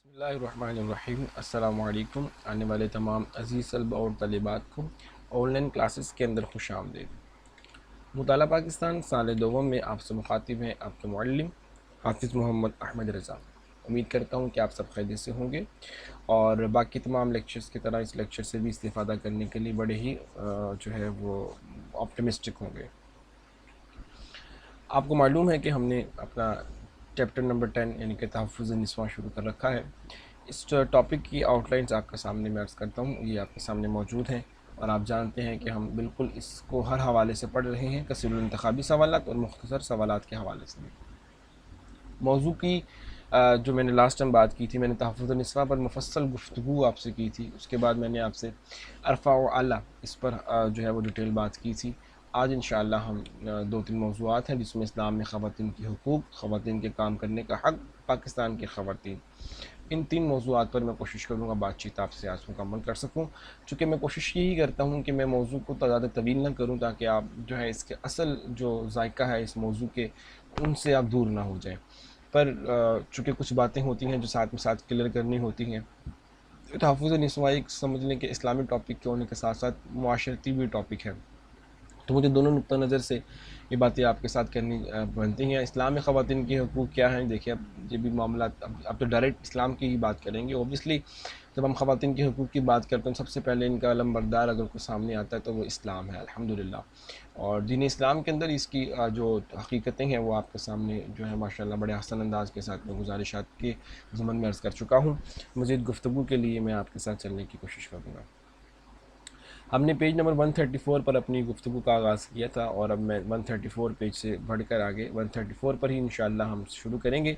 بسم اللہ الرحمن الرحیم۔ السلام علیکم۔ آنے والے تمام عزیز طلباء اور طالبات کو آن لائن کلاسز کے اندر خوش آمدید۔ مطالعہ پاکستان سال دوم میں آپ سے مخاطب ہیں آپ کے معلم حافظ محمد احمد رضا۔ امید کرتا ہوں کہ آپ سب خیریت سے ہوں گے اور باقی تمام لیکچرز کی طرح اس لیکچر سے بھی استفادہ کرنے کے لیے بڑے ہی جو ہے وہ آپٹمسٹک ہوں گے۔ آپ کو معلوم ہے کہ ہم نے اپنا چیپٹر نمبر 10 یعنی کہ تحفظ نسواں شروع کر رکھا ہے۔ اس ٹاپک کی آؤٹ لائنز آپ کے سامنے میں عرض کرتا ہوں، یہ آپ کے سامنے موجود ہیں اور آپ جانتے ہیں کہ ہم بالکل اس کو ہر حوالے سے پڑھ رہے ہیں، کثیر الانتخابی سوالات اور مختصر سوالات کے حوالے سے بھی۔ موضوع کی جو میں نے لاسٹ ٹائم بات کی تھی، میں نے تحفظ نسواں پر مفصل گفتگو آپ سے کی تھی، اس کے بعد میں نے آپ سے ارفع و اعلیٰ اس پر جو ہے وہ ڈیٹیل بات کی تھی۔ آج انشاءاللہ ہم دو تین موضوعات ہیں جس میں اسلام میں خواتین کی حقوق، خواتین کے کام کرنے کا حق، پاکستان کی خواتین، ان تین موضوعات پر میں کوشش کروں گا بات چیت آپ سے آج مکمل کر سکوں، چونکہ میں کوشش یہی کرتا ہوں کہ میں موضوع کو زیادہ طویل نہ کروں تاکہ آپ جو ہے اس کے اصل جو ذائقہ ہے اس موضوع کے ان سے آپ دور نہ ہو جائیں۔ پر چونکہ کچھ باتیں ہوتی ہیں جو ساتھ میں ساتھ کلیئر کرنی ہوتی ہیں، تحفظ نسواں ایک سمجھ لیں کہ اسلامی ٹاپک کے ہونے کے ساتھ ساتھ معاشرتی بھی ٹاپک ہے، تو مجھے دونوں نقطہ نظر سے یہ باتیں آپ کے ساتھ کرنی بنتی ہیں۔ اسلام میں خواتین کے حقوق کیا ہیں؟ دیکھیں اب یہ بھی معاملات اب تو ڈائریکٹ اسلام کی ہی بات کریں گے۔ اوبیسلی جب ہم خواتین کے حقوق کی بات کرتے ہیں سب سے پہلے ان کا علم بردار اگر کوئی سامنے آتا ہے تو وہ اسلام ہے، الحمدللہ۔ اور دین اسلام کے اندر اس کی جو حقیقتیں ہیں وہ آپ کے سامنے جو ہے ماشاءاللہ بڑے حسن انداز کے ساتھ میں گزارشات کے ضمن میں عرض کر چکا ہوں۔ مزید گفتگو کے لیے میں آپ کے ساتھ چلنے کی کوشش کروں گا۔ ہم نے پیج نمبر 134 پر اپنی گفتگو کا آغاز کیا تھا اور اب میں 134 پیج سے بڑھ کر آگے 134 پر ہی انشاءاللہ ہم شروع کریں گے۔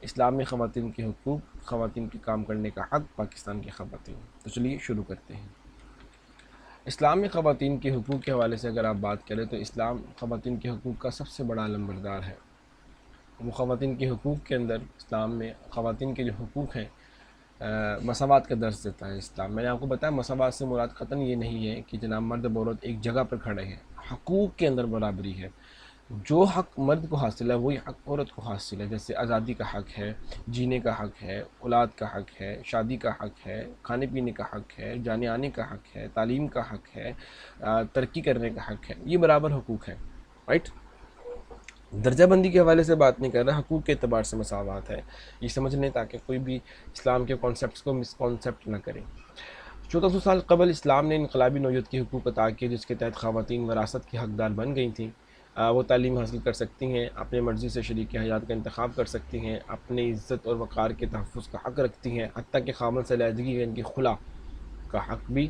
اسلام میں خواتین کے حقوق، خواتین کے کام کرنے کا حق، پاکستان کی خواتین۔ تو چلیے شروع کرتے ہیں۔ اسلام میں خواتین کے حقوق کے حوالے سے اگر آپ بات کریں تو اسلام خواتین کے حقوق کا سب سے بڑا علمبردار ہے۔ وہ خواتین کے حقوق کے اندر اسلام میں خواتین کے جو حقوق ہیں مساوات کا درس دیتا ہے اسلام۔ میں نے آپ کو بتایا مساوات سے مراد قطعاً یہ نہیں ہے کہ جناب مرد و عورت ایک جگہ پر کھڑے ہیں، حقوق کے اندر برابری ہے۔ جو حق مرد کو حاصل ہے وہی حق عورت کو حاصل ہے، جیسے آزادی کا حق ہے، جینے کا حق ہے، اولاد کا حق ہے، شادی کا حق ہے، کھانے پینے کا حق ہے، جانے آنے کا حق ہے، تعلیم کا حق ہے، ترقی کرنے کا حق ہے، یہ برابر حقوق ہیں، رائٹ؟ درجہ بندی کے حوالے سے بات نہیں کر رہا، حقوق کے اعتبار سے مساوات ہے، یہ سمجھ لیں تاکہ کوئی بھی اسلام کے کانسیپٹس کو مس کانسیپٹ نہ کریں۔ 1400 سال قبل اسلام نے انقلابی نوعیت کے حقوق عطا کیے جس کے تحت خواتین وراثت کی حقدار بن گئی تھیں۔ وہ تعلیم حاصل کر سکتی ہیں، اپنے مرضی سے شریک حیات کا انتخاب کر سکتی ہیں، اپنی عزت اور وقار کے تحفظ کا حق رکھتی ہیں، حتیٰ کہ خامن سے علیحدگی یا ان کی خلا کا حق بھی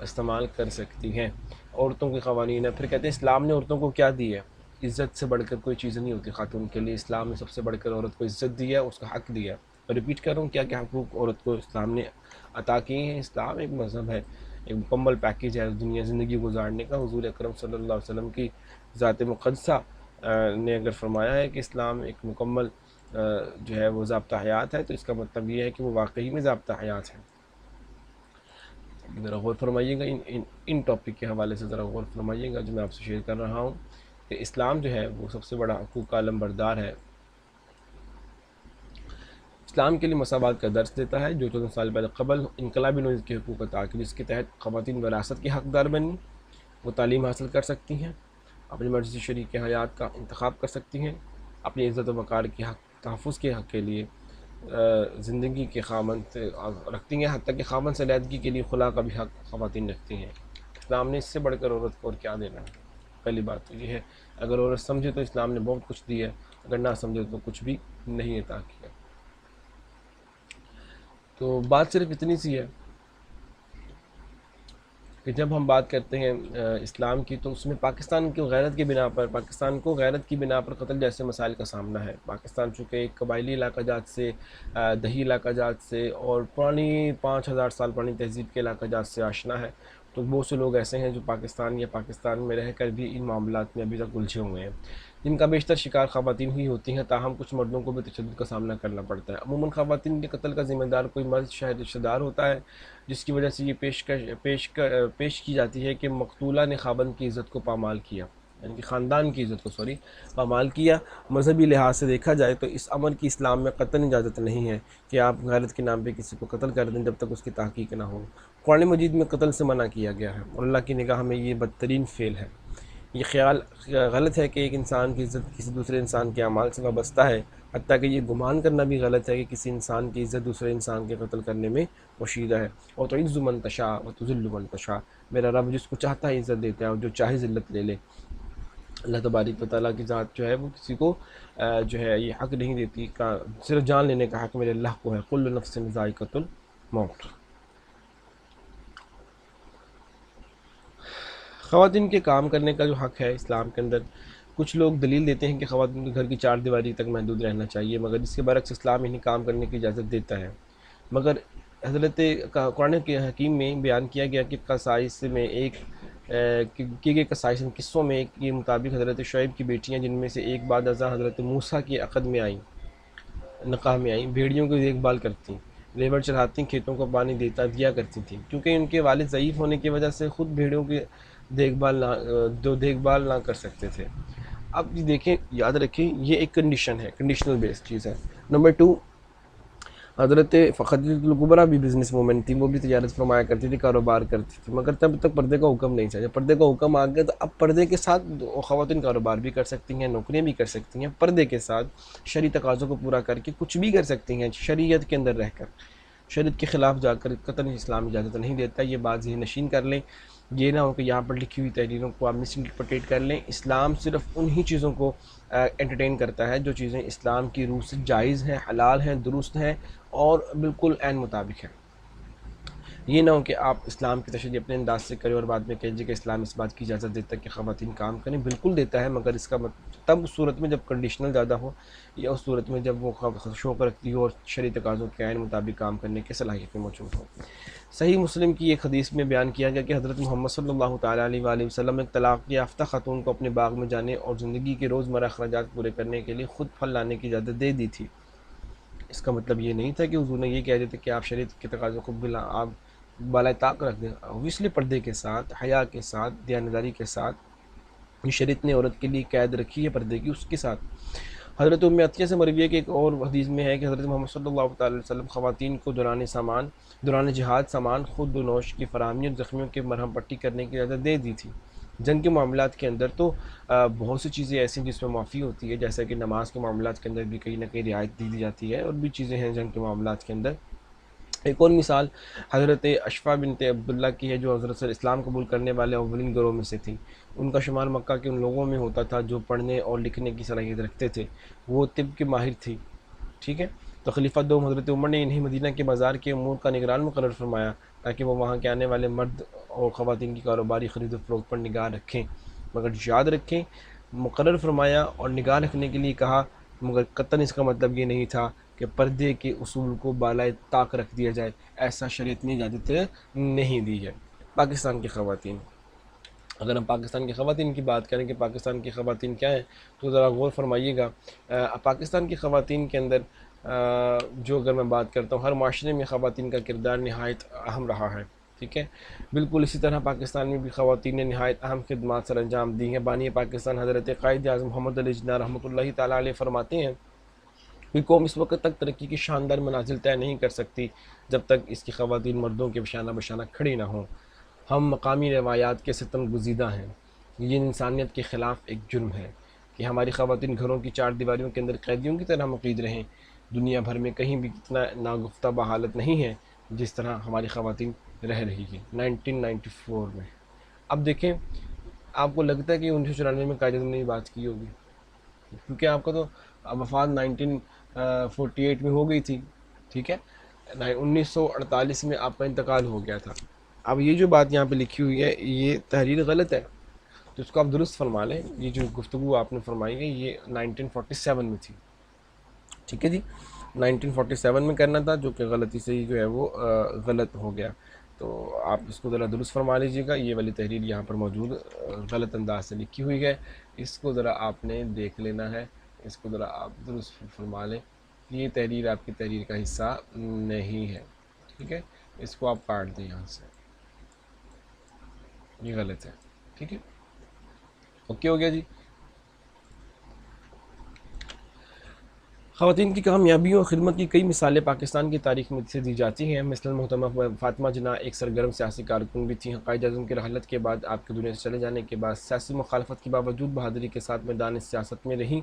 استعمال کر سکتی ہیں۔ عورتوں کے قوانین ہیں، پھر کہتے ہیں اسلام نے عورتوں کو کیا دی ہے؟ عزت سے بڑھ کر کوئی چیز نہیں ہوتی خاتون کے لیے، اسلام نے سب سے بڑھ کر عورت کو عزت دی ہے، اس کا حق دیا ہے۔ میں ریپیٹ کر رہا ہوں کیا کیا حقوق عورت کو اسلام نے عطا کیے ہیں۔ اسلام ایک مذہب ہے، ایک مکمل پیکیج ہے دنیا زندگی گزارنے کا۔ حضور اکرم صلی اللہ علیہ وسلم کی ذات مقدسہ نے اگر فرمایا ہے کہ اسلام ایک مکمل جو ہے وہ ضابطہ حیات ہے تو اس کا مطلب یہ ہے کہ وہ واقعی میں ضابطہ حیات ہے۔ ذرا غور فرمائیے گا ان ٹاپک کے حوالے سے، ذرا غور فرمائیے گا جو میں آپ سے شیئر کر رہا ہوں کہ اسلام جو ہے وہ سب سے بڑا حقوق کا علمبردار ہے۔ اسلام کے لیے مساوات کا درس دیتا ہے۔ جو 14 سال پہلے قبل انقلابی نوعیت کے حقوق عطا کیے جس کے تحت خواتین وراثت کی حقدار بنی، وہ تعلیم حاصل کر سکتی ہیں، اپنی مرضی سے شریک حیات کا انتخاب کر سکتی ہیں، اپنی عزت و وقار کے حق تحفظ کے حق کے لیے زندگی کے خامن سے رکھتی ہیں، حتیٰ کہ خامن سے علیحدگی کے لیے خلا کا بھی حق خواتین رکھتی ہیں۔ اسلام نے اس سے بڑھ کر عورت کو اور کیا دینا ہے؟ پہلی بات تو یہ ہے، اگر عورت سمجھے تو اسلام نے بہت کچھ دیا ہے، اگر نہ سمجھے تو کچھ بھی نہیں عطا کیا۔ تو بات صرف اتنی سی ہے کہ جب ہم بات کرتے ہیں اسلام کی تو اس میں پاکستان کی غیرت کی بنا پر، پاکستان کو غیرت کی بنا پر قتل جیسے مسائل کا سامنا ہے۔ پاکستان چونکہ ایک قبائلی علاقہ جات سے، دیہی علاقہ جات سے اور پرانی 5000 سال پرانی تہذیب کے علاقہ جات سے آشنا ہے، تو بہت سے لوگ ایسے ہیں جو پاکستان یا پاکستان میں رہ کر بھی ان معاملات میں ابھی تک الجھے ہوئے ہیں، جن کا بیشتر شکار خواتین ہی ہوتی ہیں، تاہم کچھ مردوں کو بھی تشدد کا سامنا کرنا پڑتا ہے۔ عموماً خواتین کے قتل کا ذمہ دار کوئی مرد شاید رشتہ دار ہوتا ہے، جس کی وجہ سے یہ پیش کی جاتی ہے کہ مقتولہ نے خاوند کی عزت کو پامال کیا، یعنی کہ خاندان کی عزت کو پامال کیا۔ مذہبی لحاظ سے دیکھا جائے تو اس عمل کی اسلام میں قطعاً اجازت نہیں ہے کہ آپ غیرت کے نام پہ کسی کو قتل کر دیں جب تک اس کی تحقیق نہ ہو۔ قرآن مجید میں قتل سے منع کیا گیا ہے اور اللہ کی نگاہ میں یہ بدترین فعل ہے۔ یہ خیال غلط ہے کہ ایک انسان کی عزت کسی دوسرے انسان کے اعمال سے وابستہ ہے، حتیٰ کہ یہ گمان کرنا بھی غلط ہے کہ کسی انسان کی عزت دوسرے انسان کے قتل کرنے میں پوشیدہ ہے۔ اور تعز من تشاء و تذل من تشاء، میرا رب جس کو چاہتا ہے عزت دیتا ہے اور جو چاہے ذلت لے لے۔ اللہ تبارک و تعالیٰ کی ذات جو ہے وہ کسی کو جو ہے یہ حق نہیں دیتی، صرف جان لینے کا حق میرے اللہ کو ہے۔ کل نفس ذائقۃ الموت۔ خواتین کے کام کرنے کا جو حق ہے اسلام کے اندر، کچھ لوگ دلیل دیتے ہیں کہ خواتین کو گھر کی چار دیواری تک محدود رہنا چاہیے، مگر اس کے برعکس اسلام انہیں کام کرنے کی اجازت دیتا ہے۔ مگر حضرت قرآن کے حکیم میں بیان کیا گیا کہ قصائص میں ایک کی گئی قصائص قصوں میں ایک کے مطابق حضرت شعیب کی بیٹیاں جن میں سے ایک بعد ازاں حضرت موسیٰ کے عقد میں آئیں، نکاح میں آئیں، بھیڑیوں کی دیکھ بھال کرتیں، لیبر چڑھاتی، کھیتوں کو پانی دیا کرتی تھیں، کیونکہ ان کے والد ضعیف ہونے کی وجہ سے خود بھیڑوں کی دیکھ بھال نہ کر سکتے تھے۔ اب یہ دیکھیں، یاد رکھیں، یہ ایک کنڈیشن ہے، کنڈیشنل بیس چیز ہے۔ نمبر 2، حضرت خدیجہ الکبریٰ بھی بزنس وومن تھی، وہ بھی تجارت فرمایا کرتی تھی، کاروبار کرتی تھی، مگر تب تک پردے کا حکم نہیں تھا۔ جب پردے کا حکم آ گیا تو اب پردے کے ساتھ خواتین کاروبار بھی کر سکتی ہیں، نوکریاں بھی کر سکتی ہیں، پردے کے ساتھ شرعی تقاضوں کو پورا کر کے کچھ بھی کر سکتی ہیں، شریعت کے اندر رہ کر۔ شریعت کے خلاف جا کر قطعاً اسلام اجازت نہیں دیتا، یہ بات ذہن نشین کر لیں۔ یہ نہ ہو کہ یہاں پر لکھی ہوئی تحریروں کو آپ مس انٹرپریٹ کر لیں۔ اسلام صرف انہی چیزوں کو انٹرٹین کرتا ہے جو چیزیں اسلام کی روح سے جائز ہیں، حلال ہیں، درست ہیں اور بالکل عین مطابق ہیں۔ یہ نہ ہو کہ آپ اسلام کی تشریح اپنے انداز سے کریں اور بعد میں کہیں کہ اسلام اس بات کی اجازت دیتا ہے کہ خواتین کام کریں۔ بالکل دیتا ہے، مگر اس کا تب اس صورت میں جب کنڈیشنل زیادہ ہو، یا اس صورت میں جب وہ شوق رکھتی ہو اور شرعی تقاضوں کے عین مطابق کام کرنے کی صلاحیت میں موجود ہو۔ صحیح مسلم کی ایک حدیث میں بیان کیا گیا کہ حضرت محمد صلی اللہ تعالیٰ علیہ وآلہ وسلم ایک طلاق یافتہ خاتون کو اپنے باغ میں جانے اور زندگی کے روزمرہ اخراجات پورے کرنے کے لیے خود پھل لانے کی اجازت دے دی تھی۔ اس کا مطلب یہ نہیں تھا کہ حضور نے یہ کہہ دیتے کہ آپ شریعت کے تقاضوں کو آپ بالائے طاق رکھ دیں، اویسلی پردے کے ساتھ، حیا کے ساتھ، دیانتداری کے ساتھ۔ یہ شریعت نے عورت کے لیے قید رکھی ہے پردے کی، اس کے ساتھ۔ حضرت ام عطیہ سے مروی ہے کہ ایک اور حدیث میں ہے کہ حضرت محمد صلی اللہ تعالی علیہ وسلم خواتین کو دوران جہاد سامان خود و نوش کی فراہمی اور زخمیوں کے مرہم پٹی کرنے کی اجازت دے دی تھی۔ جنگ کے معاملات کے اندر تو بہت سی چیزیں ایسی ہیں جس میں معافی ہوتی ہے، جیسا کہ نماز کے معاملات کے اندر بھی کہیں نہ کہیں رعایت دی جاتی ہے، اور بھی چیزیں ہیں جنگ کے معاملات کے اندر۔ ایک اور مثال حضرت اشفا بنت عبداللہ کی ہے، جو حضرت صلی اللہ علیہ وسلم قبول کرنے والے اولین گروہ میں سے تھیں۔ ان کا شمار مکہ کے ان لوگوں میں ہوتا تھا جو پڑھنے اور لکھنے کی صلاحیت رکھتے تھے، وہ طب کے ماہر تھی، ٹھیک ہے۔ تو خلیفہ دوم حضرت عمر نے انہیں مدینہ کے بازار کے امور کا نگران مقرر فرمایا تاکہ وہ وہاں کے آنے والے مرد اور خواتین کی کاروباری خرید و فروخت پر نگاہ رکھیں، مگر یاد رکھیں، مقرر فرمایا اور نگاہ رکھنے کے لیے کہا، مگر قطعاً اس کا مطلب یہ نہیں تھا کہ پردے کے اصول کو بالائے طاق رکھ دیا جائے، ایسا شریعت نے اجازت نہیں دی ہے۔ پاکستان کی خواتین، اگر ہم پاکستان کی خواتین کی بات کریں کہ پاکستان کی خواتین کیا ہیں، تو ذرا غور فرمائیے گا۔ پاکستان کی خواتین کے اندر جو اگر میں بات کرتا ہوں، ہر معاشرے میں خواتین کا کردار نہایت اہم رہا ہے، ٹھیک ہے۔ بالکل اسی طرح پاکستان میں بھی خواتین نے نہایت اہم خدمات سر انجام دی ہیں۔ بانی پاکستان حضرت قائد اعظم محمد علی جناح رحمۃ اللہ تعالیٰ علیہ فرماتے ہیں کہ قوم اس وقت تک ترقی کی شاندار منازل طے نہیں کر سکتی جب تک اس کی خواتین مردوں کے بشانہ بشانہ کھڑی نہ ہوں۔ ہم مقامی روایات کے ستم گزیدہ ہیں، یہ انسانیت کے خلاف ایک جرم ہے کہ ہماری خواتین گھروں کی چار دیواریوں کے اندر قیدیوں کی طرح مقید رہیں۔ دنیا بھر میں کہیں بھی اتنا ناگفتہ بحالت نہیں ہے جس طرح ہماری خواتین رہ رہی ہیں 1994 میں۔ اب دیکھیں، آپ کو لگتا ہے کہ 1994 میں قائد اعظم نے یہ بات کی ہوگی، کیونکہ آپ کا تو وفات 1948 میں ہو گئی تھی، ٹھیک ہے، 1948 میں آپ کا انتقال ہو گیا تھا۔ اب یہ جو بات یہاں پہ لکھی ہوئی ہے، یہ تحریر غلط ہے، تو اس کو آپ درست فرما لیں۔ یہ جو گفتگو آپ نے فرمائی ہے یہ 1947 میں تھی، ٹھیک ہے جی، 1947 میں کرنا تھا، جو کہ غلطی سے ہی جو ہے وہ غلط ہو گیا، تو آپ اس کو ذرا درست فرما لیجیے گا۔ یہ والی تحریر یہاں پر موجود غلط انداز سے لکھی ہوئی ہے، اس کو ذرا آپ نے دیکھ لینا ہے، اس کو ذرا آپ درست فرما لیں۔ یہ تحریر آپ کی تحریر کا حصہ نہیں ہے، ٹھیک ہے، اس کو آپ کاٹ دیں یہاں سے، یہ غلط ہے، ٹھیک ہے۔ اوکے ہو گیا جی. خواتین کی کامیابیوں اور خدمت کی کئی مثالیں پاکستان کی تاریخ میں سے دی جاتی ہیں. مثلاً محترمہ فاطمہ جناح ایک سرگرم سیاسی کارکن بھی تھیں. قائد اعظم کی رحلت کے بعد آپ کی دنیا سے چلے جانے کے بعد سیاسی مخالفت کے باوجود بہادری کے ساتھ میدان سیاست میں رہیں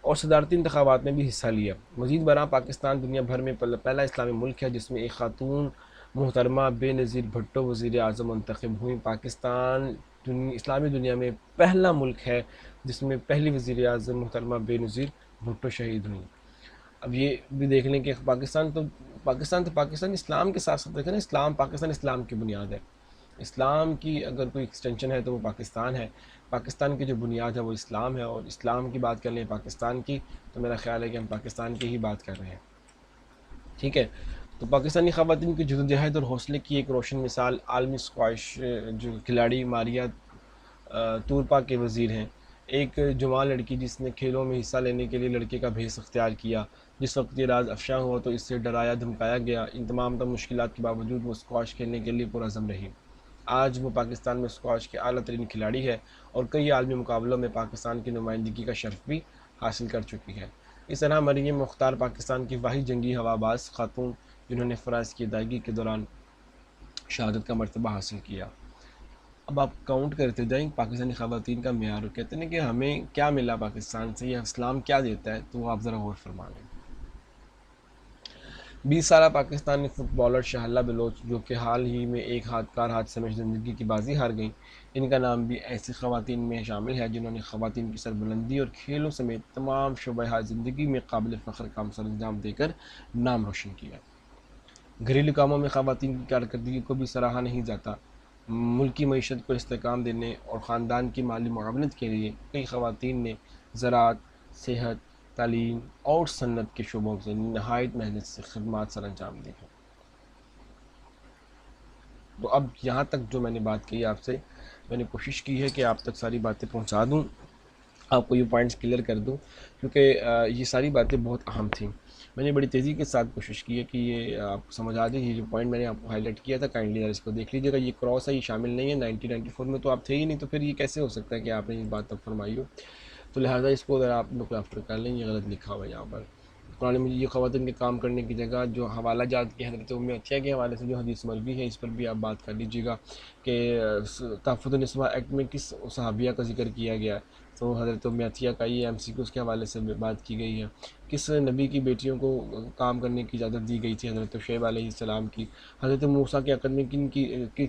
اور صدارتی انتخابات میں بھی حصہ لیا. مزید برآں پاکستان دنیا بھر میں پہلا اسلامی ملک ہے جس میں ایک خاتون محترمہ بے نظیر بھٹو وزیر اعظم منتخب ہوئیں. پاکستان اسلامی دنیا میں پہلا ملک ہے جس میں پہلی وزیر اعظم محترمہ بے نظیر بھٹو شہید ہوئیں. اب یہ بھی دیکھ لیں کہ پاکستان اسلام کے ساتھ ساتھ دیکھیں نا، پاکستان اسلام کی بنیاد ہے. اسلام کی اگر کوئی ایکسٹینشن ہے تو وہ پاکستان ہے. پاکستان کی جو بنیاد ہے وہ اسلام ہے، اور اسلام کی بات کر لیں پاکستان کی تو میرا خیال ہے کہ ہم پاکستان کی ہی بات کر رہے ہیں. ٹھیک ہے. تو پاکستانی خواتین کی جدوجہد اور حوصلے کی ایک روشن مثال عالمی اسکواش جو کھلاڑی ماریہ تورپا کے وزیر ہیں. ایک جوان لڑکی جس نے کھیلوں میں حصہ لینے کے لیے لڑکے کا بھیس اختیار کیا. جس وقت یہ راز افشاں ہوا تو اس سے ڈرایا دھمکایا گیا. ان تمام مشکلات کے باوجود وہ اسکواش کھیلنے کے لیے پرعزم رہی. آج وہ پاکستان میں اسکواش کے اعلیٰ ترین کھلاڑی ہے اور کئی عالمی مقابلوں میں پاکستان کی نمائندگی کا شرف بھی حاصل کر چکی ہے. اس طرح مریم مختار پاکستان کی واحد جنگی ہواباز خاتون جنہوں نے فرائض کی ادائیگی کے دوران شہادت کا مرتبہ حاصل کیا. اب آپ کاؤنٹ کرتے جائیں پاکستانی خواتین کا معیار، اور کہتے ہیں کہ ہمیں کیا ملا پاکستان سے یا اسلام کیا دیتا ہے، تو وہ آپ ذرا غور فرما لیں. 20 سالہ پاکستانی فٹ بالر شہلا بلوچ جو کہ حال ہی میں ایک کار حادثے میں زندگی کی بازی ہار گئیں، ان کا نام بھی ایسی خواتین میں شامل ہے جنہوں نے خواتین کی سربلندی اور کھیلوں سمیت تمام شعبۂ زندگی میں قابل فخر کام سر انجام دے کر نام روشن کیا. گھریلو کاموں میں خواتین کی کارکردگی کو بھی سراہا نہیں جاتا. ملکی معیشت کو استحکام دینے اور خاندان کی مالی معاونت کے لیے کئی خواتین نے زراعت، صحت، تعلیم اور صنعت کے شعبوں سے نہایت محنت سے خدمات سر انجام دی ہیں. تو اب یہاں تک جو میں نے بات کی آپ سے، میں نے کوشش کی ہے کہ آپ تک ساری باتیں پہنچا دوں، آپ کو یہ پوائنٹس کلیئر کر دوں، کیونکہ یہ ساری باتیں بہت اہم تھیں. میں نے بڑی تیزی کے ساتھ کوشش کی ہے کہ یہ آپ کو سمجھ آ جائے. یہ جو پوائنٹ میں نے آپ کو ہائی لائٹ کیا تھا کائنڈلی اس کو دیکھ لیجیے گا. یہ کراس ہے، یہ شامل نہیں ہے. 1994 میں تو آپ تھے ہی نہیں، تو پھر یہ کیسے ہو سکتا ہے کہ آپ نے یہ بات تب فرمائی ہو. تو لہٰذا اس کو اگر آپ لوگ آفٹر کر لیں، یہ غلط لکھا ہوا ہے یہاں پر. قرآن مجید یہ خواتین کے کام کرنے کی جگہ جو حوالہ جات کی حضرت ام عطیہ کے حوالے سے جو حدیث مروی ہے، اس پر بھی آپ بات کر لیجیے گا کہ تحفظ النسواء ایکٹ میں کس صحابیہ کا ذکر کیا گیا ہے. تو حضرت ام عطیہ کا یہ ایم سی کیو اس کے حوالے سے بات کی گئی ہے. کس نبی کی بیٹیوں کو کام کرنے کی اجازت دی گئی تھی؟ حضرت شعیب علیہ السلام کی. حضرت موسیٰ کے عقد میں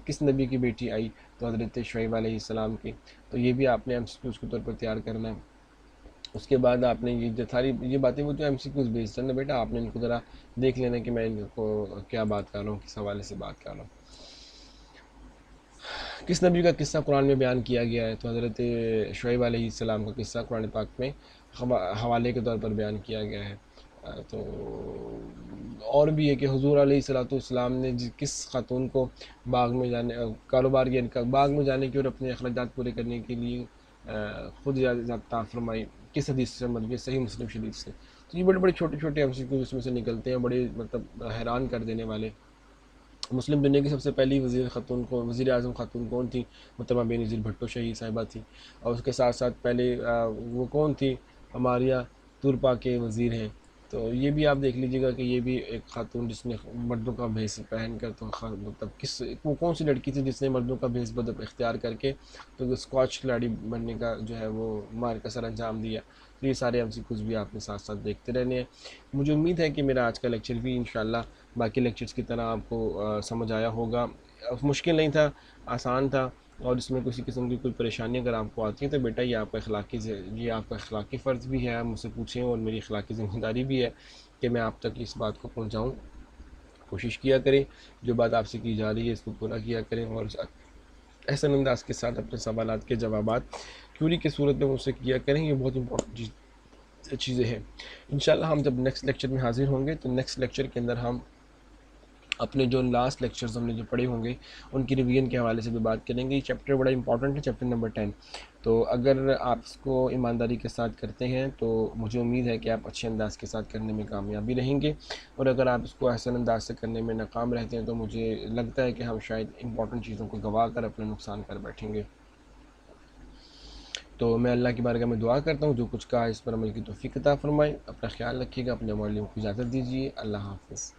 کس نبی کی بیٹی آئی؟ تو حضرت شعیب علیہ السلام کی. تو یہ بھی آپ نے ایم سی کیو اس کے طور پر تیار کرنا ہے. اس کے بعد آپ نے یہ ساری یہ باتیں وہ جو ایم سی کیوز بیسڈ ہے نا بیٹا، آپ نے ان کو ذرا دیکھ لینا کہ میں ان کو کیا بات کر رہا ہوں، کس حوالے سے بات کر رہا ہوں. کس نبی کا قصہ قرآن میں بیان کیا گیا ہے؟ تو حضرت شعیب علیہ السلام کا قصہ قرآن پاک میں حوالے کے طور پر بیان کیا گیا ہے. تو اور بھی ہے کہ حضور علیہ الصلوۃ والسلام نے کس خاتون کو باغ میں جانے کاروبار یا باغ میں جانے کی اور اپنے اخراجات پورے کرنے کے لیے خود اجازت فرمائی، کس حدیث سے مطلب صحیح مسلم شریف سے. تو یہ بڑے بڑے چھوٹے چھوٹے ایم سی کیو اس میں سے نکلتے ہیں، بڑے مطلب حیران کر دینے والے. مسلم دنیا کی سب سے پہلی وزیر اعظم خاتون کون تھی؟ محترمہ بے نظیر بھٹو شہید صاحبہ تھی. اور اس کے ساتھ ساتھ پہلے وہ کون تھی؟ ماریہ تورپا کے وزیر ہیں. تو یہ بھی آپ دیکھ لیجیے گا کہ یہ بھی ایک خاتون جس نے مردوں کا بھیس پہن کر، تو مطلب وہ کون سی لڑکی تھی جس نے مردوں کا بھیس اختیار کر کے تو اسکواش کھلاڑی بننے کا جو ہے وہ مار کا سر انجام دیا. تو یہ سارے ایم سی کیوز بھی آپ نے ساتھ ساتھ دیکھتے رہنے ہیں. مجھے امید ہے کہ میرا آج کا لیکچر بھی انشاءاللہ باقی لیکچرز کی طرح آپ کو سمجھ آیا ہوگا. مشکل نہیں تھا، آسان تھا. اور اس میں کسی قسم کی کوئی پریشانی اگر آپ کو آتی ہے تو بیٹا یہ آپ کا اخلاقی فرض بھی ہے، آپ مجھ سے پوچھیں، اور میری اخلاقی ذمہ داری بھی ہے کہ میں آپ تک اس بات کو پہنچاؤں. کوشش کیا کریں، جو بات آپ سے کی جا رہی ہے اس کو پورا کیا کریں، اور احسن انداز کے ساتھ اپنے سوالات کے جوابات کیوری کی صورت میں مجھ سے کیا کریں. یہ بہت امپورٹنٹ چیزیں ہیں. انشاءاللہ ہم جب نیکسٹ لیکچر میں حاضر ہوں گے تو نیکسٹ لیکچر کے اندر ہم اپنے جو لاسٹ لیکچرز ہم نے جو پڑھے ہوں گے ان کی ریویژن کے حوالے سے بھی بات کریں گے. یہ چیپٹر بڑا امپورٹنٹ ہے، چیپٹر نمبر 10. تو اگر آپ اس کو ایمانداری کے ساتھ کرتے ہیں تو مجھے امید ہے کہ آپ اچھے انداز کے ساتھ کرنے میں کامیابی رہیں گے. اور اگر آپ اس کو احسن انداز سے کرنے میں ناکام رہتے ہیں تو مجھے لگتا ہے کہ ہم شاید امپورٹنٹ چیزوں کو گوا کر اپنا نقصان کر بیٹھیں گے. تو میں اللہ کی بارگاہ میں دعا کرتا ہوں جو کچھ کہا اس پر عمل کی توفیق عطا فرمائے. اپنا خیال رکھیے گا. اپنے معلم کو اجازت دیجیے. اللہ حافظ.